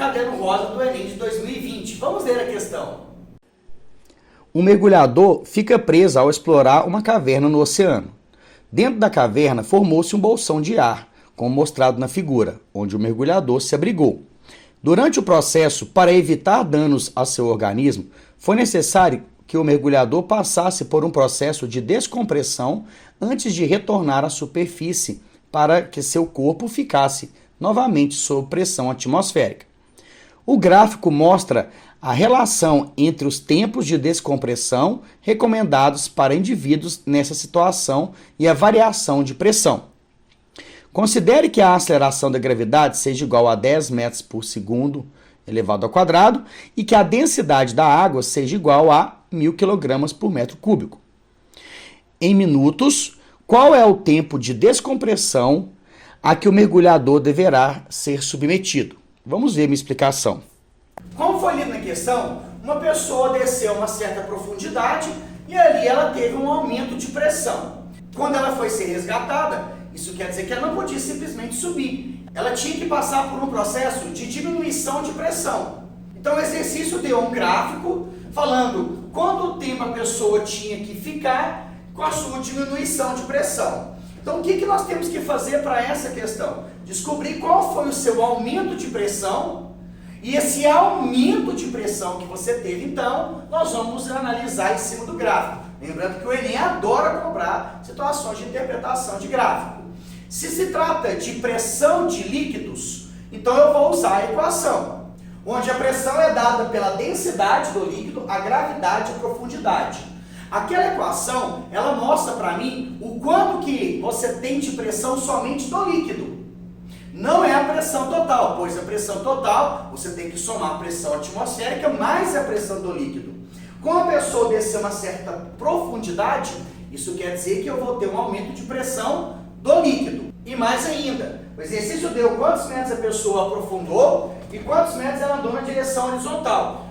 Caderno Rosa do Enem de 2020. Vamos ler a questão. Um mergulhador fica preso ao explorar uma caverna no oceano. Dentro da caverna formou-se um bolsão de ar, como mostrado na figura, onde o mergulhador se abrigou. Durante o processo, para evitar danos a seu organismo, foi necessário que o mergulhador passasse por um processo de descompressão antes de retornar à superfície para que seu corpo ficasse novamente sob pressão atmosférica. O gráfico mostra a relação entre os tempos de descompressão recomendados para indivíduos nessa situação e a variação de pressão. Considere que a aceleração da gravidade seja igual a 10 metros por segundo elevado ao quadrado e que a densidade da água seja igual a 1.000 kg por metro cúbico. Em minutos, qual é o tempo de descompressão a que o mergulhador deverá ser submetido? Vamos ver minha explicação. Como foi lido na questão, uma pessoa desceu uma certa profundidade e ali ela teve um aumento de pressão. Quando ela foi ser resgatada, isso quer dizer que ela não podia simplesmente subir. Ela tinha que passar por um processo de diminuição de pressão. Então o exercício deu um gráfico falando quanto tempo a pessoa tinha que ficar com a sua diminuição de pressão. Então o que nós temos que fazer para essa questão? Descobrir qual foi o seu aumento de pressão e esse aumento de pressão que você teve, então, nós vamos analisar em cima do gráfico. Lembrando que o Enem adora cobrar situações de interpretação de gráfico. Se se trata de pressão de líquidos, então eu vou usar a equação, onde a pressão é dada pela densidade do líquido, a gravidade e a profundidade. Aquela equação, ela mostra para mim o quanto que você tem de pressão somente do líquido. Não é a pressão total, pois a pressão total, você tem que somar a pressão atmosférica mais a pressão do líquido. Como a pessoa descer uma certa profundidade, isso quer dizer que eu vou ter um aumento de pressão do líquido. E mais ainda, o exercício deu quantos metros a pessoa aprofundou e quantos metros ela andou na direção horizontal.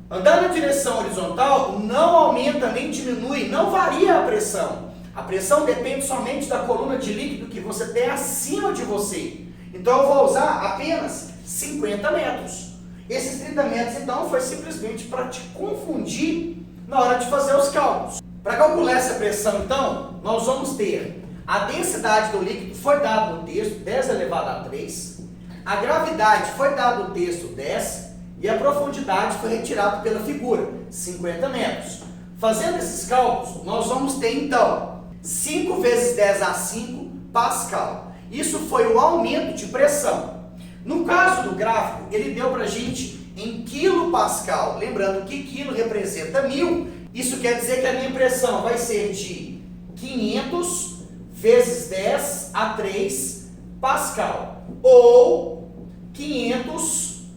Andar na direção horizontal não aumenta nem diminui, não varia a pressão. A pressão depende somente da coluna de líquido que você tem acima de você. Então eu vou usar apenas 50 metros. Esses 30 metros, então, foi simplesmente para te confundir na hora de fazer os cálculos. Para calcular essa pressão, então, nós vamos ter a densidade do líquido, foi dado no texto, 10 elevado a 3. A gravidade foi dado no texto, 10. E a profundidade foi retirada pela figura, 50 metros. Fazendo esses cálculos, nós vamos ter, então, 5 vezes 10 a 5 Pascal. Isso foi o aumento de pressão. No caso do gráfico, ele deu para a gente em quilopascal. Lembrando que quilo representa 1000. Isso quer dizer que a minha pressão vai ser de 500 vezes 10 a 3 Pascal. Ou 500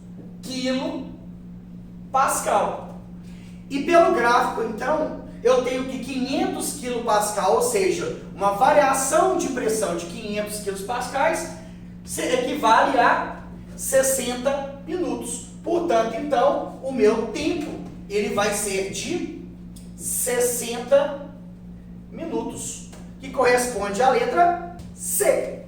quilopascal. E pelo gráfico, então, eu tenho que 500 kPa, ou seja, uma variação de pressão de 500 kPa equivale a 60 minutos. Portanto, então, o meu tempo ele vai ser de 60 minutos, que corresponde à letra C.